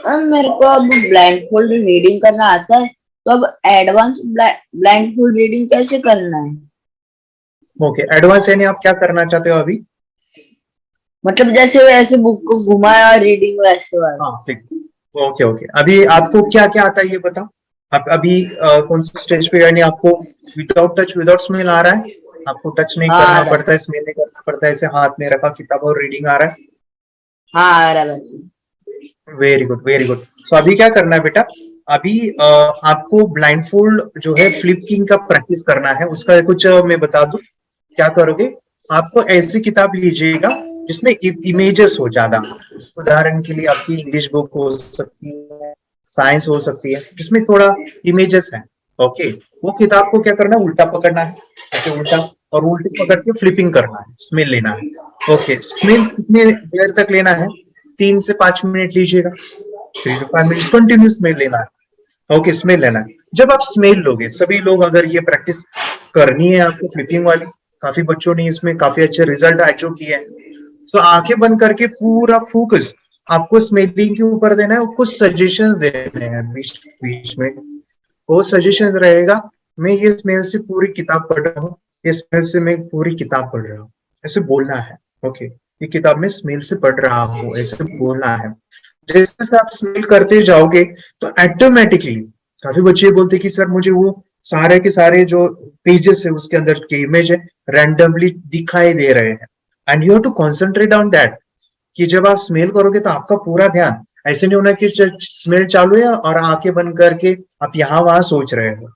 मेरे को अब ब्लाइंड फोल्ड रीडिंग करना आता है, तो अब एडवांस ब्लाइंड फोल्ड रीडिंग कैसे करना है? ओके, एडवांस यानी आप क्या करना चाहते हो अभी? मतलब जैसे वैसे बुक को घुमाया और रीडिंग वैसे वाला। हाँ ठीक। ओके ओके, अभी आपको क्या क्या आता है ये बताओ। आप अभी कौन सी स्टेज पे, यानी आपको विदाउट टच विदाउट स्मेल आ रहा है? आपको टच नहीं हाँ आ करना रहा है। पड़ता है, स्मेल नहीं करना पड़ता है, ऐसे हाथ में रखा किताब और रीडिंग आ रहा है? हाँ आ रहा है वैसे। Very good very good. So अभी क्या करना है बेटा, अभी आपको ब्लाइंड फोल्ड जो है फ्लिपिंग का प्रैक्टिस करना है। उसका कुछ मैं बता दूं क्या करोगे। आपको ऐसी किताब लीजिएगा जिसमें इमेजेस हो ज्यादा। उदाहरण के लिए आपकी इंग्लिश बुक हो सकती है, साइंस हो सकती है, जिसमें थोड़ा इमेजेस है। ओके, वो किताब को क्या करना है, उल्टा पकड़ना है, ऐसे उल्टा, और उल्टी पकड़ के फ्लिपिंग करना है, स्मेल लेना है। ओके, स्मेल कितने देर तक लेना है? 3 से 5 मिनट लीजिएगा, 3 to 5 मिनट कंटिन्यू स्मेल लेना है। ओके, स्मेल लेना है। जब आप स्मेल लोगे, सभी लोग अगर ये प्रैक्टिस करनी है आपको फ्लिपिंग वाली, काफी बच्चों ने इसमें काफी अच्छे रिजल्ट अचीव किए हैं। तो आंखें बंद करके पूरा फोकस आपको स्मेलिंग के ऊपर देना है, और कुछ सजेशंस देने हैं बीच बीच में। वो सजेशन रहेगा, मैं ये स्मेल से पूरी किताब पढ़ रहा हूँ, ये स्मेल से मैं पूरी किताब पढ़ रहा हूँ, ऐसे बोलना है। ओके, ये किताब में स्मेल से पढ़ रहा हूँ, ऐसे बोलना है। जैसे जैसे आप स्मेल करते जाओगे तो ऑटोमेटिकली, काफी बच्चे बोलते कि सर मुझे वो सारे के सारे जो पेजेस है उसके अंदर के इमेज है रैंडमली दिखाई दे रहे हैं, and you have to concentrate on that. कि जब आप स्मेल करोगे तो आपका पूरा ध्यान, ऐसे नहीं होना कि स्मेल चालू है और आंखें बंद करके आप यहाँ वहां सोच रहे हो।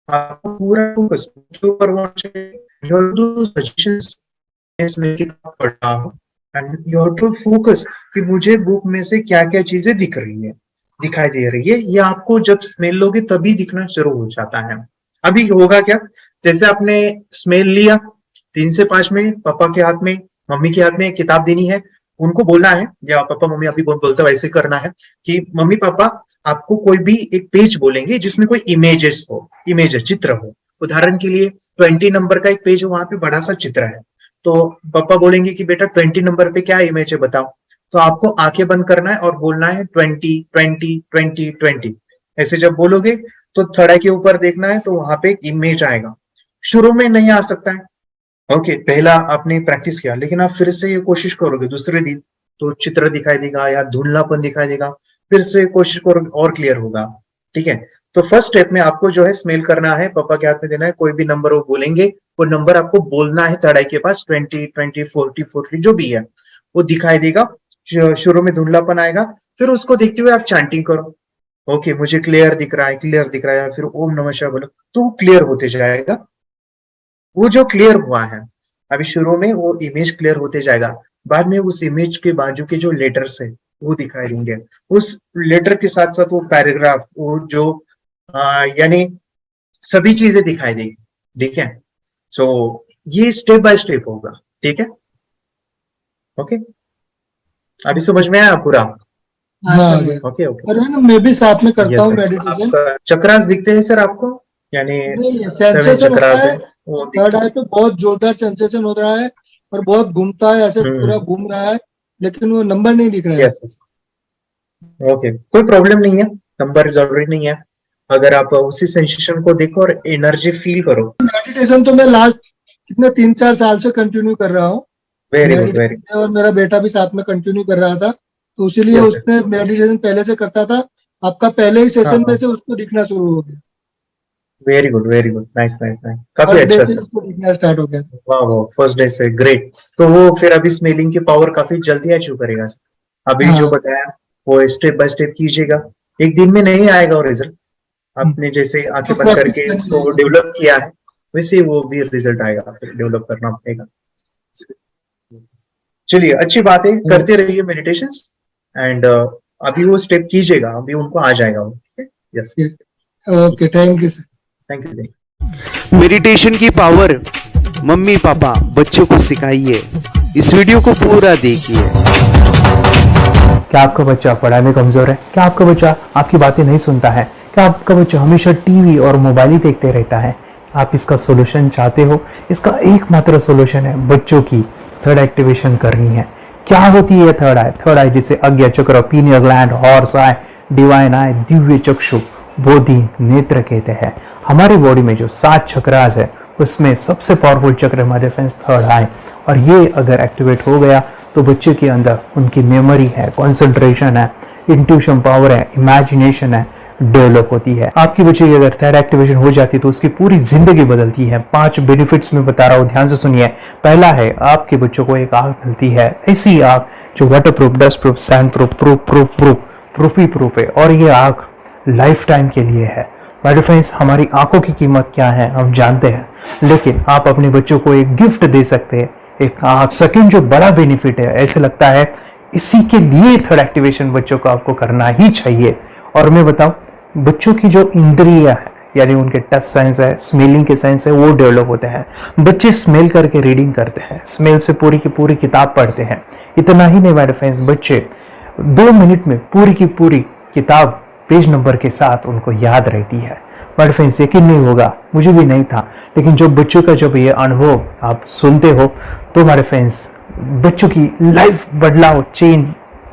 आपका पूरा फोकस के ऊपर होना चाहिए। You have to suggestions इसमें किताब पढ़ रहा हूँ, and you have to focus कि मुझे बुक में से क्या क्या चीजें दिख रही है, दिखाई दे रही है। ये आपको जब स्मेल लोगे तभी दिखना शुरू हो जाता है। अभी होगा क्या, जैसे आपने स्मेल लिया, 3 से 5 मिनट पापा के हाथ में, मम्मी के हाथ में किताब देनी है, उनको बोलना है, या पापा मम्मी अभी बोलते वैसे करना है कि मम्मी पापा आपको कोई भी एक पेज बोलेंगे जिसमें कोई इमेजेस हो, इमेज चित्र हो। उदाहरण के लिए 20 नंबर का एक पेज है, वहां पे बड़ा सा चित्र है। तो पापा बोलेंगे कि बेटा 20 नंबर पे क्या इमेज है बताओ। तो आपको आंखें बंद करना है और बोलना है 20 20 20 20। ऐसे जब बोलोगे तो थोड़ा के ऊपर देखना है, तो वहां पे एक इमेज आएगा। शुरू में नहीं आ सकता है, ओके, पहला आपने प्रैक्टिस किया, लेकिन आप फिर से ये कोशिश करोगे दूसरे दिन तो चित्र दिखाई देगा या धुंधलापन दिखाई देगा। फिर से कोशिश करोगे और क्लियर होगा। ठीक है, तो फर्स्ट स्टेप में आपको जो है स्मेल करना है, पापा के हाथ में देना है, कोई भी नंबर वो बोलेंगे, वो नंबर आपको बोलना है तड़ाई के पास, 20 20 40 40 जो भी है वो दिखाई देगा। शुरू में धुंधलापन आएगा, फिर उसको देखते हुए आप चैंटिंग करो। ओके, मुझे क्लियर दिख रहा है, क्लियर दिख रहा है, फिर ओम नमः शिवाय बोलो, तो वो क्लियर होते जाएगा। वो जो क्लियर हुआ है, अभी शुरू में वो इमेज क्लियर होते जाएगा, बाद में उस इमेज के बाजू के जो लेटर्स है वो दिखाई देंगे। उस लेटर के साथ साथ वो पैराग्राफ, वो जो यानी सभी चीजें दिखाई देगी। ठीक है, सो ये स्टेप बाय स्टेप होगा। ठीक है, ओके, अभी समझ में आया पूरा? हाँ ओके ओके, अरे ना मैं भी साथ में करता यस हूँ सर। मेडिटेशन। आपका चक्रास दिखते हैं सर आपको, यानी नहीं 7 सेंसेशन होता चक्रास है, है वो थर्ड आई पे बहुत जोरदार सेंसेशन हो रहा है और बहुत घूमता है, ऐसे पूरा घूम रहा है, लेकिन वो नंबर नहीं दिख रहा है। यस, ओके, कोई प्रॉब्लम नहीं है, नंबर जरूरी नहीं है। अगर आप उसी सेंसेशन को देखो और एनर्जी फील करो। मेडिटेशन तो मैं लास्ट कितने 3-4 साल से कंटिन्यू कर रहा हूँ। वेरी गुड वेरी मेडिटेशन और मेरा बेटा भी साथ में कंटिन्यू कर रहा था, तो इसीलिए यस सर। उसने मेडिटेशन पहले से करता था, आपका पहले ही सेशन में से उसको दिखना शुरू हो गया। Very good, nice nice nice, काफी फर्स्ट डे अच्छा से सर। उसको दिखना स्टार्ट हो गया। वाह वाह, फर्स्ट डे से ग्रेट। तो वो फिर अभी स्मेलिंग की पावर काफी जल्दी अचीव करेगा सर। अभी जो हाँ बताया वो स्टेप बाय स्टेप कीजिएगा, एक दिन में नहीं आएगा वो रिजल्ट। आपने जैसे आंखें बंद प्रैक्टिस करके करनी उसको रहेगी। डेवलप किया है, वैसे वो भी रिजल्ट आएगा, फिर डेवलप करना पड़ेगा। चलिए, अच्छी बात है, करते रहिए मेडिटेशन, एंड अभी वो स्टेप कीजिएगा, अभी उनको आ जाएगा वो। Yes, okay thank you sir. Thank you. Meditation की पावर मम्मी पापा बच्चों को सिखाइए। इस वीडियो को पूरा देखिए। क्या आपका बच्चा पढ़ाई में कमजोर है? क्या आपका बच्चा आपकी बातें नहीं सुनता है? क्या आपका बच्चा हमेशा टीवी और मोबाइल ही देखते रहता है? आप इसका सोल्यूशन चाहते हो? इसका एकमात्र सोल्यूशन है बच्चों की थर्ड एक्टिवेशन करनी है। क्या होती है थर्ड आई? थर्ड आई जिसे Ajna chakra, pineal gland, horse eye, divine eye, दिव्य चक्षु, बोधि नेत्र कहते हैं। हमारे बॉडी में जो 7 चक्रास है उसमें सबसे पावरफुल चक्र हमारे फ्रेंड्स थर्ड आई, और ये अगर एक्टिवेट हो गया तो बच्चे के अंदर उनकी मेमोरी है, कंसंट्रेशन है, इंट्यूशन पावर है, इमेजिनेशन है, डेवलप होती है। आपकी बच्चे की अगर थर्ड एक्टिवेशन हो जाती है तो उसकी पूरी जिंदगी बदलती है। 5 बेनिफिट्स में बता रहा हूँ, ध्यान से सुनिए। पहला है, आपके बच्चों को एक आंख मिलती है, ऐसी आंख जो waterproof, dustproof, sandproof, proof ही प्रूफ है, और ये आंख लाइफ टाइम के लिए है। माय फ्रेंड्स, हमारी आंखों की कीमत क्या है हम जानते हैं, लेकिन आप अपने बच्चों को एक गिफ्ट दे सकते हैं, एक आंख। सेकंड जो बड़ा बेनिफिट है, ऐसे लगता है इसी के लिए थर्ड एक्टिवेशन बच्चों को आपको करना ही चाहिए। और मैं बताऊं, बच्चों की जो इंद्रियां है, यानी उनके टच सेंस है, स्मेलिंग के सेंस है, वो डेवलप होते हैं। बच्चे स्मेल करके रीडिंग करते हैं, स्मेल से पूरी की पूरी किताब पढ़ते हैं। इतना ही नहीं माय फ्रेंड्स, बच्चे 2 मिनट में पूरी की पूरी किताब पेज नंबर के साथ उनको याद रहती है। बट फ्रेंड्स, यकीन नहीं होगा, मुझे भी नहीं था, लेकिन जब बच्चों का जब ये अनुभव आप सुनते हो तो हमारे फ्रेंड्स बच्चों की लाइफ बदलाव, चेंज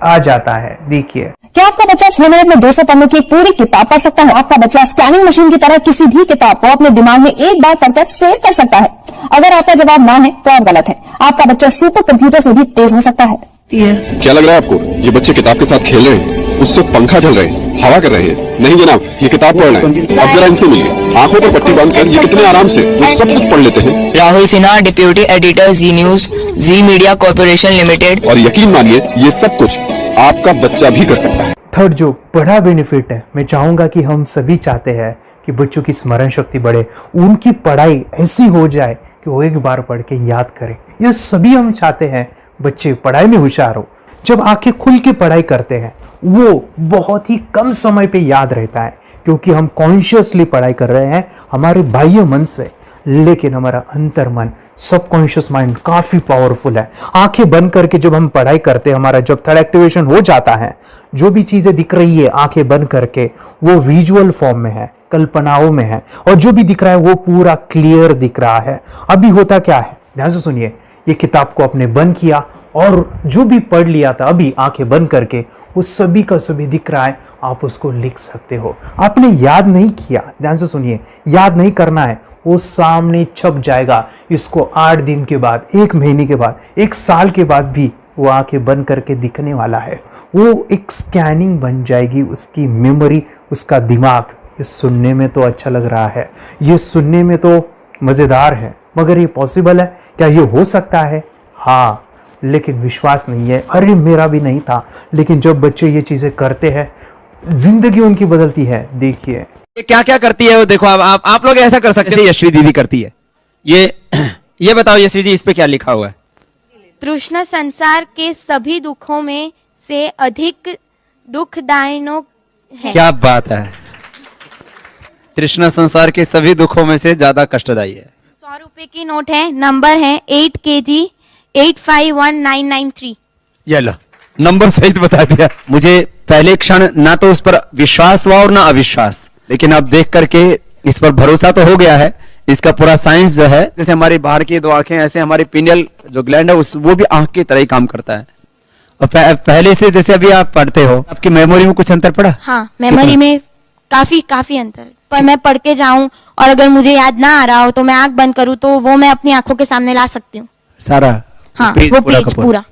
आ जाता है। देखिए, क्या आपका बच्चा 6 मिनट में 200 पन्नों की एक पूरी किताब पढ़ सकता है? आपका बच्चा स्कैनिंग मशीन की तरह किसी भी किताब को अपने दिमाग में एक बार पढ़कर सेव कर सकता है। अगर आपका जवाब ना है तो आप गलत है। आपका बच्चा सुपर कंप्यूटर से भी तेज हो सकता है। क्या लग रहा है आपको? ये बच्चे किताब के साथ खेल रहे हैं, उससे पंखा चल रहे हैं, हवा कर रहे हैं? नहीं जनाब, ये किताब पढ़ रहे हैं। अब जरा इनसे मिलिए, आंखों पर पट्टी बांधकर ये कितने आराम से वो सब कुछ पढ़ लेते हैं। राहुल सिन्हा, डिप्यूटी एडिटर, जी न्यूज, जी मीडिया कॉर्पोरेशन लिमिटेड। और यकीन मानिए, ये सब कुछ आपका बच्चा भी कर सकता है। थर्ड जो बड़ा बेनिफिट है, मैं चाहूंगा कि हम सभी चाहते हैं कि बच्चों की स्मरण शक्ति बढ़े, उनकी पढ़ाई ऐसी हो जाए कि वो एक बार पढ़ के याद करें। ये सभी हम चाहते हैं, बच्चे पढ़ाई में होशियार हो। जब आंखें खुल के पढ़ाई करते हैं वो बहुत ही कम समय पे याद रहता है, क्योंकि हम कॉन्शियसली पढ़ाई कर रहे हैं हमारे बाह्य मन से, लेकिन हमारा अंतर मन, सबकॉन्शियस माइंड काफी पावरफुल है। आंखें बंद करके जब हम पढ़ाई करते हैं, हमारा जब थर्ड एक्टिवेशन हो जाता है, जो भी चीजें दिख रही है आंखें बंद करके, वो विजुअल फॉर्म में है, कल्पनाओं में है, और जो भी दिख रहा है वो पूरा क्लियर दिख रहा है। अभी होता क्या है, ध्यान से सुनिए। ये किताब को आपने बंद किया और जो भी पढ़ लिया था अभी आंखें बंद करके, वो सभी का सभी दिख रहा है, आप उसको लिख सकते हो। आपने याद नहीं किया, ध्यान से सुनिए, याद नहीं करना है, वो सामने छप जाएगा। इसको 8 दिन के बाद, 1 महीने के बाद, 1 साल के बाद भी वो आंखें बंद करके दिखने वाला है। वो एक स्कैनिंग बन जाएगी, उसकी मेमोरी, उसका दिमाग। ये सुनने में तो अच्छा लग रहा है, ये सुनने में तो मजेदार है, मगर ये पॉसिबल है क्या? ये हो सकता है, हाँ, लेकिन विश्वास नहीं है। अरे मेरा भी नहीं था, लेकिन जब बच्चे ये चीजें करते हैं, जिंदगी उनकी बदलती है। देखिए क्या क्या करती है वो, देखो आप लोग ऐसा कर सकते हैं, यशवी दीदी करती है। ये बताओ यशवी जी, इस पे क्या लिखा हुआ है? तृष्णा संसार के सभी दुखों में से अधिक दुखदायक है। क्या बात है, तृष्णा संसार के सभी दुखों में से ज्यादा कष्टदायी है। 100 रुपए की नोट है, नंबर है 8 kg 851993। ये लो, नंबर सहित बता दिया। मुझे पहले क्षण ना तो उस पर विश्वास हुआ और ना अविश्वास, लेकिन अब देख करके इस पर भरोसा तो हो गया है। इसका पूरा साइंस जो है, जैसे हमारी बाहर की 2 आंखें, ऐसे हमारी पिनियल जो ग्लैंड है वो भी आंख की तरह ही काम करता है। और पहले से जैसे अभी आप पढ़ते हो, आपकी मेमोरी में कुछ अंतर पड़ा? हाँ, मेमोरी में काफी अंतर। पर मैं पढ़ के जाऊं और अगर मुझे याद ना आ रहा हो तो मैं आंख बंद करूं तो वो मैं अपनी आंखों के सामने ला सकती हूँ सारा। हाँ, वो पेज पूरा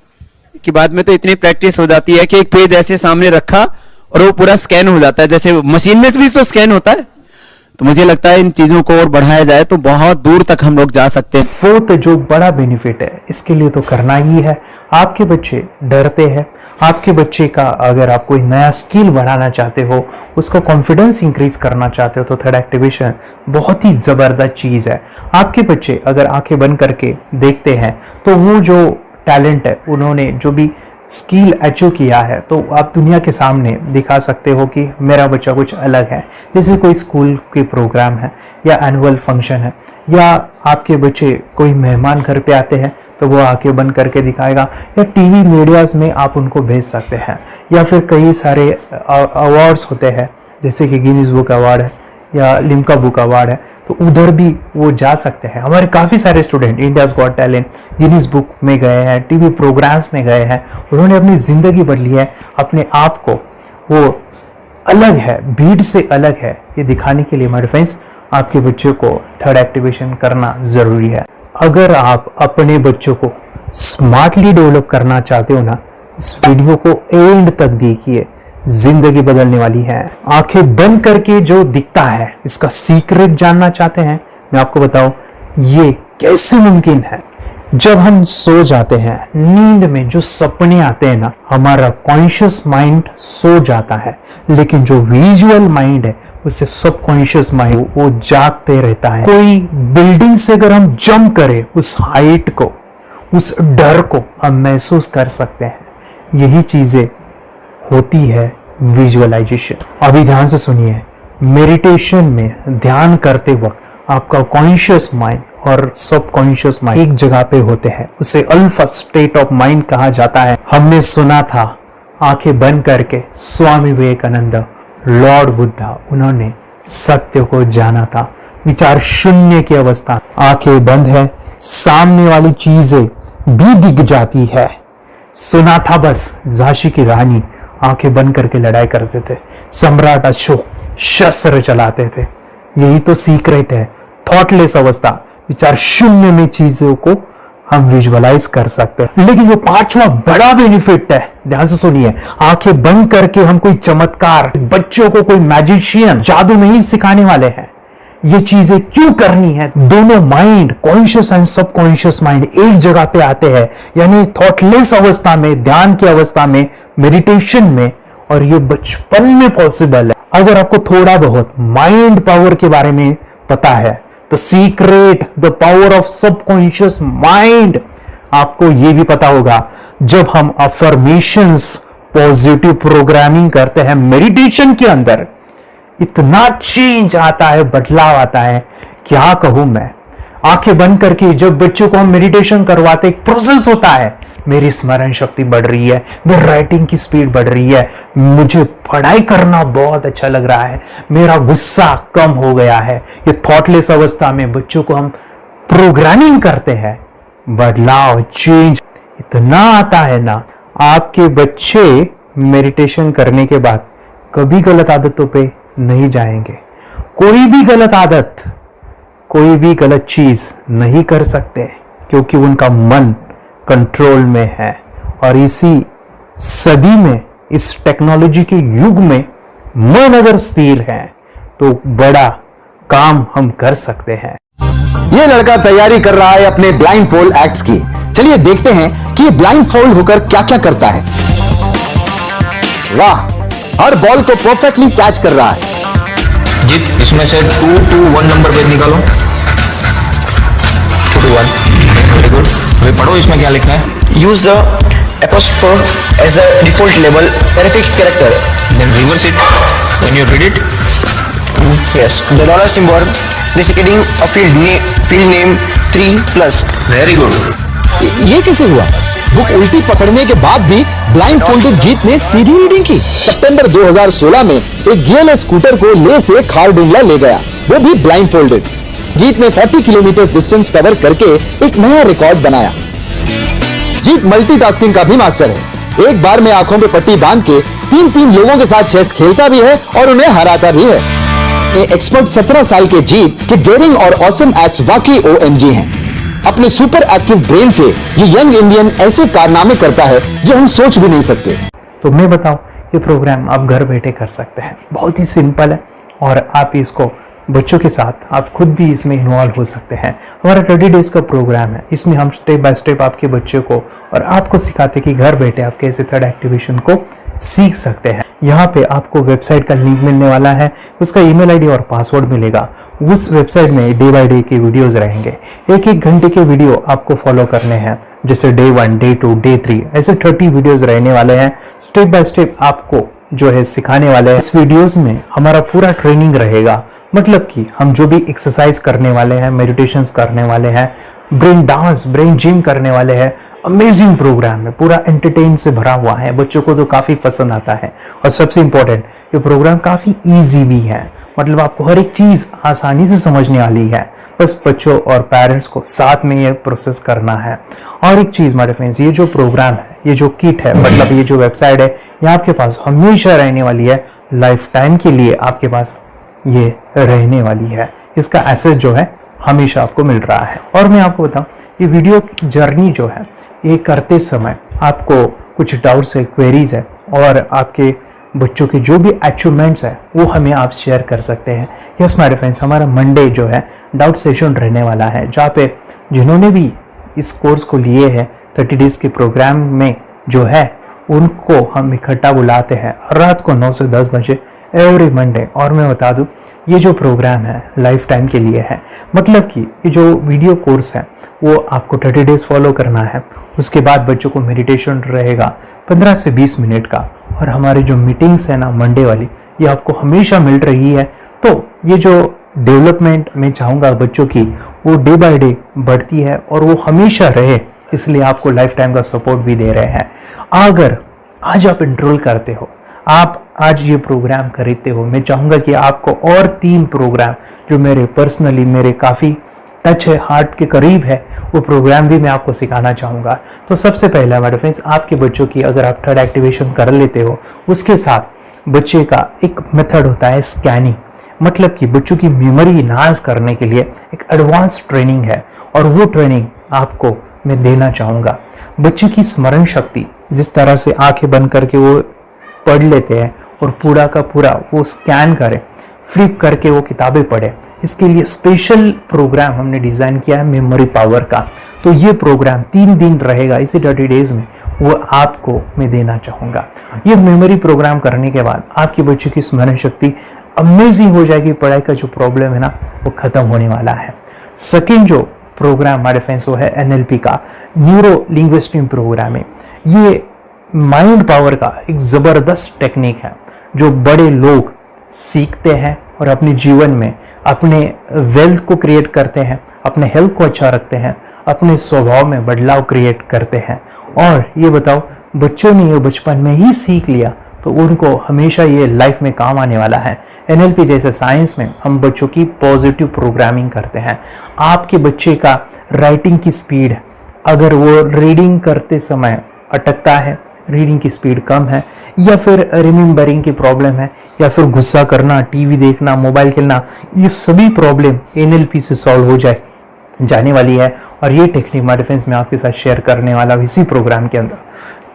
कि बाद में तो इतनी प्रैक्टिस हो जाती है कि एक पेज ऐसे सामने रखा और वो पूरा स्कैन हो जाता है, जैसे मशीन में भी तो स्कैन होता है। तो मुझे लगता है इन चीजों को और बढ़ाया जाए तो बहुत दूर तक हम लोग जा सकते हैं। फोर्थ जो बड़ा बेनिफिट है, इसके लिए तो करना ही है। आपके बच्चे डरते हैं, आपके बच्चे का अगर आप कोई नया स्किल बढ़ाना चाहते हो, उसका कॉन्फिडेंस इंक्रीज करना चाहते हो, तो थर्ड एक्टिवेशन बहुत ही जबरदस्त चीज है। आपके बच्चे अगर आंखें बंद करके देखते हैं तो वो जो टैलेंट है, उन्होंने जो भी स्किल अचीव किया है, तो आप दुनिया के सामने दिखा सकते हो कि मेरा बच्चा कुछ अलग है। जैसे कोई स्कूल के प्रोग्राम है या एनुअल फंक्शन है, या आपके बच्चे कोई मेहमान घर पे आते हैं तो वो आंखें बंद करके दिखाएगा, या टीवी मीडियाज में आप उनको भेज सकते हैं, या फिर कई सारे अवार्ड्स होते हैं जैसे कि गिनीज बुक अवार्ड है या लिम्का बुक अवार्ड है, तो उधर भी वो जा सकते हैं। हमारे काफ़ी सारे student India's got talent, Guinness book में गए हैं, टीवी प्रोग्राम्स में गए हैं, उन्होंने अपनी ज़िंदगी बदली है, अपने आप को वो अलग है, भीड़ से अलग है, ये दिखाने के लिए मेरे फ्रेंड्स आपके बच्चों को थर्ड एक्टिवेशन करना ज़रूरी है। अगर आप अपने बच्चों को स्मार्टली डेवलप करना चाहते हो ना, इस वीडियो को एंड तक देखिए, जिंदगी बदलने वाली है। आंखें बंद करके जो दिखता है, इसका सीक्रेट जानना चाहते हैं, मैं आपको बताऊं ये कैसे मुमकिन है। जब हम सो जाते हैं, नींद में जो सपने आते हैं ना, हमारा कॉन्शियस माइंड सो जाता है, लेकिन जो विजुअल माइंड है उसे सबकॉन्शियस माइंड वो जागते रहता है। कोई बिल्डिंग से अगर हम जंप करें, उस हाइट को, उस डर को हम महसूस कर सकते हैं। यही चीजें होती है विजुअलाइजेशन। अभी ध्यान से सुनिए, मेडिटेशन में ध्यान करते वक्त आपका कॉन्शियस माइंड और सबकॉन्शियस माइंड एक जगह पे होते हैं, उसे अल्फा स्टेट ऑफ माइंड कहा जाता है। हमने सुना था आंखें बंद करके स्वामी विवेकानंद, लॉर्ड बुद्धा, उन्होंने सत्य को जाना था। विचार शून्य की अवस्था, आंखें बंद है, सामने वाली चीजें भी दिख जाती है। सुना था बस झांसी की रानी आंखें बंद करके लड़ाई करते थे, सम्राट अशोक शस्त्र चलाते थे। यही तो सीक्रेट है, थॉटलेस अवस्था, विचार शून्य में चीजों को हम विजुअलाइज कर सकते हैं। लेकिन जो पांचवा बड़ा बेनिफिट है, ध्यान से सुनिए, आंखें बंद करके हम कोई चमत्कार, बच्चों को कोई मैजिशियन जादू नहीं सिखाने वाले हैं। ये चीजें क्यों करनी है? दोनों mind, conscious and subconscious mind एक जगह पे आते हैं, यानी थॉटलेस अवस्था में, ध्यान की अवस्था में, मेडिटेशन में, और ये बचपन में पॉसिबल है। अगर आपको थोड़ा बहुत माइंड पावर के बारे में पता है, तो secret, the power of subconscious mind, आपको ये भी पता होगा। जब हम अफर्मेशंस, पॉजिटिव प्रोग्रामिंग करते हैं मेडिटेशन के अंदर, इतना चेंज आता है, बदलाव आता है, क्या कहूं मैं। आंखें बंद करके जब बच्चों को हम मेडिटेशन करवाते, एक प्रोसेस होता है, मेरी स्मरण शक्ति बढ़ रही है, मेरी राइटिंग की स्पीड बढ़ रही है, मुझे पढ़ाई करना बहुत अच्छा लग रहा है, मेरा गुस्सा कम हो गया है। ये थॉटलेस अवस्था में बच्चों को हम प्रोग्रामिंग करते हैं, बदलाव, चेंज इतना आता है ना। आपके बच्चे मेडिटेशन करने के बाद कभी गलत आदतों पे नहीं जाएंगे। कोई भी गलत आदत, कोई भी गलत चीज नहीं कर सकते, क्योंकि उनका मन कंट्रोल में है। और इसी सदी में, इस टेक्नोलॉजी के युग में, मन अगर स्थिर है तो बड़ा काम हम कर सकते हैं। ये लड़का तैयारी कर रहा है अपने ब्लाइंड फोल्ड एक्ट्स की। चलिए देखते हैं कि ये ब्लाइंड फोल्ड होकर क्या क्या करता है। वाह, हर बॉल को परफेक्टली कैच कर रहा है। जी, इसमें से 2 to 1 नंबर भेद निकालो। 2 to 1, वेरी गुड। अभी पढ़ो इसमें क्या लिखा है। Use the apostrophe as a default label perfect character. Then reverse it when you read it. Yes, the dollar symbol indicating a field name 3+. Very good. ये कैसे हुआ? बुक उल्टी पकड़ने के बाद भी ब्लाइंड फोल्डेड जीत ने सीधी रीडिंग की। सितंबर 2016 में एक गियर स्कूटर को ले से खारडुंगला ले गया, वो भी ब्लाइंड फोल्डेड। जीत ने 40 किलोमीटर डिस्टेंस कवर करके एक नया रिकॉर्ड बनाया। जीत मल्टीटास्किंग का भी मास्टर है। एक बार में आंखों पे पट्टी बांध के 3 लोगों के साथ चेस खेलता भी है और उन्हें हराता भी है। एक्सपर्ट 17 साल के जीत के डेयरिंग और ऑसम एक्ट्स वाकई OMG हैं। अपने सुपर एक्टिव ब्रेन से ये यंग इंडियन ऐसे कारनामे करता है जो हम सोच भी नहीं सकते। तो मैं बताऊं, ये प्रोग्राम आप घर बैठे कर सकते हैं, बहुत ही सिंपल है, और आप इसको बच्चों के साथ आप खुद भी इसमें इन्वॉल्व हो सकते हैं। हमारा 30 डेज का प्रोग्राम है, इसमें हम स्टेप बाय स्टेप आपके बच्चे को और आपको सिखाते कि घर बैठे आप कैसे थर्ड एक्टिवेशन को सीख सकते हैं। यहाँ पे आपको वेबसाइट का लिंक मिलने वाला है, उसका ईमेल आईडी और पासवर्ड मिलेगा। उस वेबसाइट में डे बाय डे के वीडियोस रहेंगे, 1-1 घंटे के वीडियो आपको फॉलो करने हैं, जैसे डे 1, डे 2, डे 3, ऐसे 30 वीडियोस रहने वाले हैं। स्टेप बाय स्टेप आपको जो है सिखाने वाले हैं। इस वीडियोस में हमारा पूरा ट्रेनिंग रहेगा, मतलब कि हम जो भी एक्सरसाइज करने वाले हैं, मेडिटेशंस करने वाले हैं, ब्रेन डांस, ब्रेन जिम करने वाले हैं। अमेजिंग प्रोग्राम है, पूरा एंटरटेन से भरा हुआ है, बच्चों को तो काफी पसंद आता है। और सबसे इंपॉर्टेंट, ये प्रोग्राम काफी इजी भी है, मतलब आपको हर एक चीज आसानी से समझने वाली है। बस बच्चों और पेरेंट्स को साथ में ये प्रोसेस करना है। और एक चीज मेरे फ्रेंड्स, ये जो प्रोग्राम है, ये जो किट है, मतलब ये जो वेबसाइट है, ये आपके पास हमेशा रहने वाली है, लाइफ टाइम के लिए आपके पास ये रहने वाली है। इसका एक्सेस जो है हमेशा आपको मिल रहा है। और मैं आपको बताऊं, ये वीडियो जर्नी जो है, ये करते समय आपको कुछ डाउट्स है, क्वेरीज है, और आपके बच्चों के जो भी अचीवमेंट्स है वो हमें आप शेयर कर सकते हैं। यस माय फ्रेंड्स, हमारा मंडे जो है डाउट सेशन रहने वाला है, जहाँ पे जिन्होंने भी इस कोर्स को लिए हैं 30 डेज के प्रोग्राम में जो है, उनको हम इकट्ठा बुलाते हैं रात को 9 से 10 बजे एवरी मंडे। और मैं बता दूं, ये जो प्रोग्राम है लाइफ टाइम के लिए है। मतलब कि ये जो वीडियो कोर्स है वो आपको 30 डेज फॉलो करना है। उसके बाद बच्चों को मेडिटेशन रहेगा 15 से 20 मिनट का, और हमारी जो मीटिंग्स है ना मंडे वाली, ये आपको हमेशा मिल रही है। तो ये जो डेवलपमेंट मैं चाहूँगा बच्चों की, वो डे बाय डे बढ़ती है और वो हमेशा रहे, इसलिए आपको लाइफ टाइम का सपोर्ट भी दे रहे हैं। अगर आज आप एनरोल करते हो, आप आज ये प्रोग्राम खरीदते हो, मैं चाहूँगा कि आपको और 3 प्रोग्राम जो मेरे काफ़ी टच है, हार्ट के करीब है, वो प्रोग्राम भी मैं आपको सिखाना चाहूँगा। तो सबसे पहला मेरे फ्रेंड्स, आपके बच्चों की अगर आप थर्ड एक्टिवेशन कर लेते हो, उसके साथ बच्चे का एक मेथड होता है स्कैनिंग। मतलब कि बच्चों की मेमोरी इनहांस करने के लिए एक एडवांस ट्रेनिंग है, और वो ट्रेनिंग आपको मैं देना चाहूँगा। बच्चों की स्मरण शक्ति, जिस तरह से आंखें बंद करके वो पढ़ लेते हैं और पूरा का पूरा वो स्कैन करें, फ्लिप करके वो किताबें पढ़े, इसके लिए स्पेशल प्रोग्राम हमने डिज़ाइन किया है मेमोरी पावर का। तो ये प्रोग्राम 3 दिन रहेगा, इसी 30 डेज में वो आपको मैं देना चाहूँगा। ये मेमोरी प्रोग्राम करने के बाद आपके बच्चों की स्मरण शक्ति अमेजिंग हो जाएगी। पढ़ाई का जो प्रॉब्लम है ना, वो खत्म होने वाला है। सेकेंड जो प्रोग्राम हमारे फ्रेंड्स वो है NLP का, न्यूरो लिंग्विस्टिक प्रोग्राम है। ये माइंड पावर का एक ज़बरदस्त टेक्निक है, जो बड़े लोग सीखते हैं और अपने जीवन में अपने वेल्थ को क्रिएट करते हैं, अपने हेल्थ को अच्छा रखते हैं, अपने स्वभाव में बदलाव क्रिएट करते हैं। और ये बताओ, बच्चों ने ये बचपन में ही सीख लिया तो उनको हमेशा ये लाइफ में काम आने वाला है। NLP जैसे साइंस में हम बच्चों की पॉजिटिव प्रोग्रामिंग करते हैं। आपके बच्चे का राइटिंग की स्पीड, अगर वो रीडिंग करते समय अटकता है, रीडिंग की स्पीड कम है, या फिर रिमेम्बरिंग की प्रॉब्लम है, या फिर गुस्सा करना, टीवी देखना, मोबाइल खेलना, ये सभी प्रॉब्लम NLP से सॉल्व हो जाने वाली है। और ये टेक्निक हमारे फ्रेंड्स मैं आपके साथ शेयर करने वाला हूं इसी प्रोग्राम के अंदर।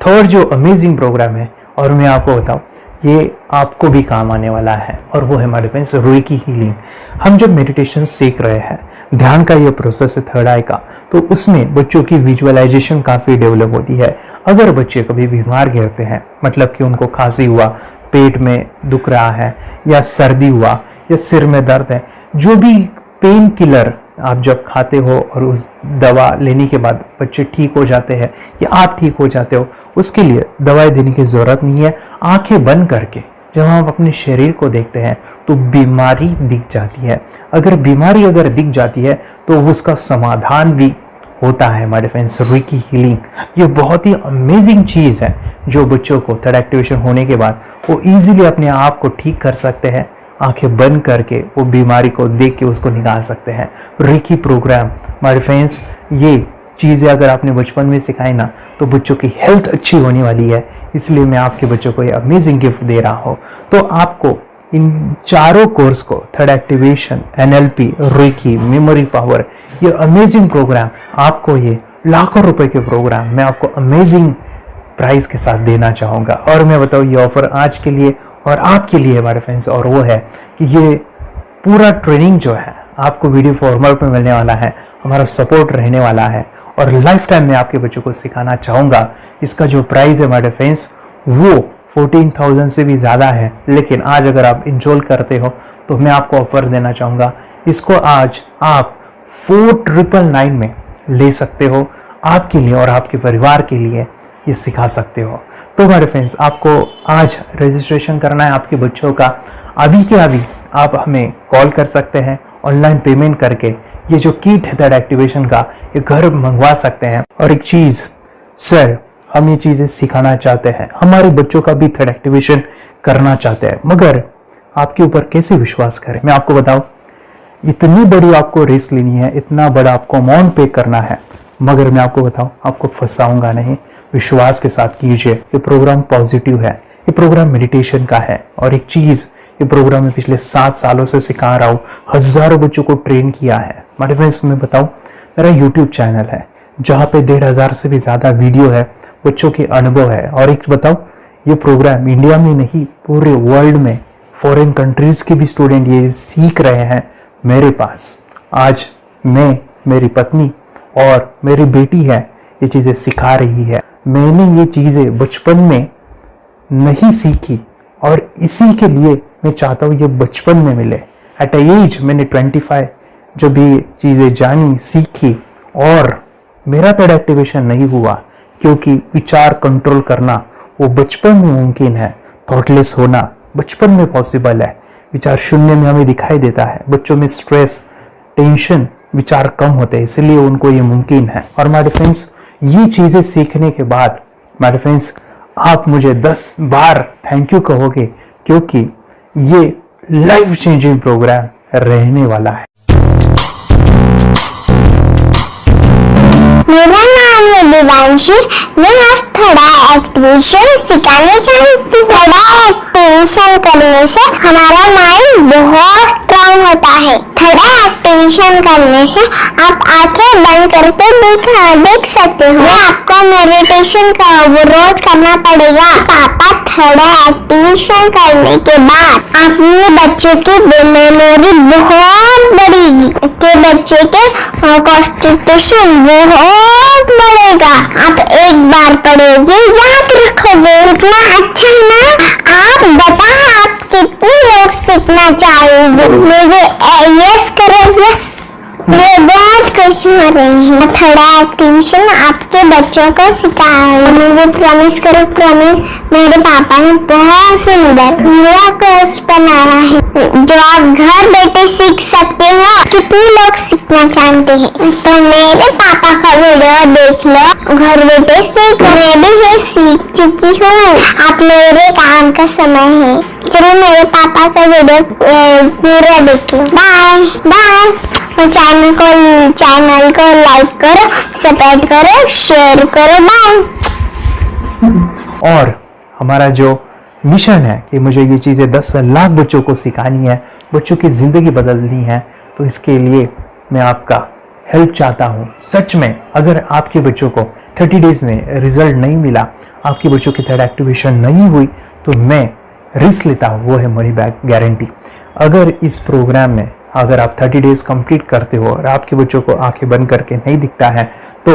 थर्ड जो अमेजिंग प्रोग्राम है, और मैं आपको बताऊं, ये आपको भी काम आने वाला है, और वो है हमारे फ्रेंड्स रेकी हीलिंग। हम जब मेडिटेशन सीख रहे हैं, ध्यान का ये प्रोसेस है थर्ड आई का, तो उसमें बच्चों की विजुअलाइजेशन काफ़ी डेवलप होती है। अगर बच्चे कभी बीमार गिरते हैं, मतलब कि उनको खांसी हुआ, पेट में दुख रहा है, या सर्दी हुआ, या सिर में दर्द है, जो भी पेन किलर आप जब खाते हो और उस दवा लेने के बाद बच्चे ठीक हो जाते हैं या आप ठीक हो जाते हो, उसके लिए दवाई देने की ज़रूरत नहीं है। आंखें बंद करके जब हम अपने शरीर को देखते हैं तो बीमारी दिख जाती है। अगर बीमारी दिख जाती है तो उसका समाधान भी होता है हमारे फ्रेंड्स। रेकी हीलिंग ये बहुत ही अमेजिंग चीज़ है, जो बच्चों को थर्ड एक्टिवेशन होने के बाद वो इजीली अपने आप को ठीक कर सकते हैं। आंखें बंद करके वो बीमारी को देख के उसको निकाल सकते हैं। रेकी प्रोग्राम हमारे फ्रेंड्स, ये चीज़ें अगर आपने बचपन में सिखाई ना, तो बच्चों की हेल्थ अच्छी होने वाली है। इसलिए मैं आपके बच्चों को ये अमेजिंग गिफ्ट दे रहा हूँ। तो आपको इन चारों कोर्स को, third activation, NLP, reiki, memory power, ये अमेजिंग प्रोग्राम, आपको ये लाखों रुपए के प्रोग्राम मैं आपको अमेजिंग प्राइस के साथ देना चाहूँगा। और मैं बताऊँ, ये ऑफर आज के लिए और आपके लिए हमारे फ्रेंड्स, और वो है कि ये पूरा ट्रेनिंग जो है आपको वीडियो फॉर्मेट में मिलने वाला है, हमारा सपोर्ट रहने वाला है, और लाइफ टाइम में आपके बच्चों को सिखाना चाहूँगा। इसका जो प्राइस है हमारे फ्रेंड्स, वो 14,000 से भी ज़्यादा है, लेकिन आज अगर आप इंस्टॉल करते हो तो मैं आपको ऑफर देना चाहूँगा। इसको आज आप 4,999 में ले सकते हो, आपके लिए और आपके परिवार के लिए ये सिखा सकते हो। तो हमारे फ्रेंड्स, आपको आज रजिस्ट्रेशन करना है आपके बच्चों का। अभी के अभी आप हमें कॉल कर सकते हैं, ऑनलाइन पेमेंट करके ये जो किट है थर्ड एक्टिवेशन का, ये घर मंगवा सकते हैं। और एक चीज़ सर, हम ये चीज़ें सिखाना चाहते हैं, हमारे बच्चों का भी थर्ड एक्टिवेशन करना चाहते हैं, मगर आपके ऊपर कैसे विश्वास करें? मैं आपको बताऊं, इतनी बड़ी आपको रिस्क लेनी है, इतना बड़ा आपको अमाउंट पे करना है, मगर मैं आपको बताऊं, आपको फंसाऊंगा नहीं। विश्वास के साथ कीजिए। ये प्रोग्राम पॉजिटिव है, ये प्रोग्राम मेडिटेशन का है। और एक चीज, ये प्रोग्राम में पिछले 7 सालों से सिखा रहा हूं, हजारों बच्चों को ट्रेन किया है। मेरे फ्रेंड्स, मैं बताऊं, मेरा यूट्यूब चैनल है जहां पे 1,500 से भी ज्यादा वीडियो है, बच्चों के अनुभव है। और एक बताऊं, ये प्रोग्राम इंडिया में नहीं, पूरे वर्ल्ड में फॉरेन कंट्रीज के भी स्टूडेंट ये सीख रहे हैं मेरे पास। आज मैं, मेरी पत्नी और मेरी बेटी है, ये चीजें सिखा रही है। मैंने ये चीजें बचपन में नहीं सीखी और इसी के लिए मैं चाहता हूँ ये बचपन में मिले। एट एज मैंने 25 जब ये चीजें जानी, सीखी, और मेरा थर्ड एक्टिवेशन नहीं हुआ, क्योंकि विचार कंट्रोल करना वो बचपन में मुमकिन है। थॉटलेस होना बचपन में पॉसिबल है। विचार शून्य में हमें दिखाई देता है। बच्चों में स्ट्रेस, टेंशन, विचार कम होते हैं, इसलिए उनको ये मुमकिन है। और माय फ्रेंड्स, ये चीजें सीखने के बाद माय फ्रेंड्स, आप मुझे 10 बार थैंक यू कहोगे, क्योंकि ये लाइफ चेंजिंग प्रोग्राम रहने वाला है। मेरा नाम है दिवांशी। मैं आज थोड़ा एक्टिवेशन सिखाने चाहती हूँ। थोड़ा एक्टिवेशन करने से हमारा माइंड बहुत स्ट्रांग होता है। थोड़ा एक्टिवेशन करने से आप आंखें बंद करके देख सकते हो। आपको मेडिटेशन का वो रोज करना पड़ेगा। पापा, थोड़ा एक्टिवेशन करने के बाद अपने बच्चों की मेमोरी बहुत बढ़ेगी, के बच्चे के कॉन्सेंट्रेशन बहुत बढ़ेगा। आप एक बार पढ़ोगे, याद रखोगे, इतना अच्छा ना। आप बताओ, आप कितने लोग सीखना चाहोगे? मुझे यस करो, यस। मैं बहुत खुश हो रही हूँ। थोड़ा एक्टिवेशन आपके बच्चों को सिखाऊंगी। मुझे प्रॉमिस करो, प्रॉमिस। मेरे पापा ने बहुत सुंदर मेरा कोर्स बनाया है जो आप घर बैठे सीख सकते हो। कितने लोग सीखना चाहते हैं तो मेरे पापा का वीडियो देख लो, घर बैठे सीख। मैं भी ये सीख चुकी हूँ। आप मेरे काम का समय है। चलो मेरे पापा का वीडियो पूरा देख लो। Bye bye. चैनल को लाइक करो, सब्सक्राइब करो, शेयर करो। बाय। और हमारा जो मिशन है कि मुझे ये चीज़ें 10 लाख बच्चों को सिखानी है, बच्चों की ज़िंदगी बदलनी है, तो इसके लिए मैं आपका हेल्प चाहता हूँ। सच में अगर आपके बच्चों को 30 डेज में रिजल्ट नहीं मिला, आपके बच्चों की थर्ड एक्टिवेशन नहीं हुई, तो मैं रिस्क लेता हूँ, वो है मनी बैक गारंटी। अगर इस प्रोग्राम में अगर आप 30 डेज कंप्लीट करते हो और आपके बच्चों को आंखें बंद करके नहीं दिखता है, तो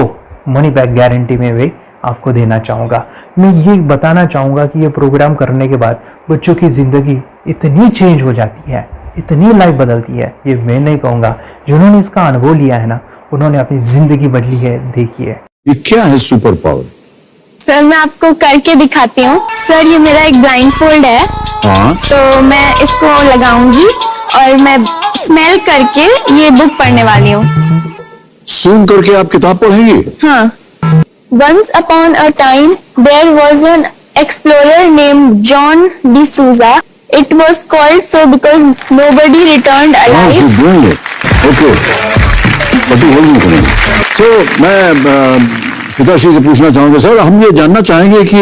मनी बैक गारंटी में वे आपको देना चाहूँगा। मैं ये बताना चाहूँगा कि ये प्रोग्राम करने के बाद बच्चों की ज़िंदगी इतनी चेंज हो जाती है, इतनी लाइफ बदलती है, ये मैं नहीं कहूँगा। जिन्होंने इसका अनुभव लिया है ना, उन्होंने अपनी ज़िंदगी बदली है। देखिए ये क्या है सुपर पावर? सर, मैं आपको करके दिखाती हूँ। सर, ये मेरा एक ब्लाइंड फोल्ड है। हाँ, तो मैं इसको लगाऊंगी और मैं स्मेल करके ये बुक पढ़ने वाली हूँ। सूंघ करके आप किताब पढ़ेंगी? हाँ। Once upon a time, there was an explorer named John D'Souza. It was called so because nobody returned alive. Okay, तो मैं पिताश्री से पूछना चाहूंगा, सर हम ये जानना चाहेंगे कि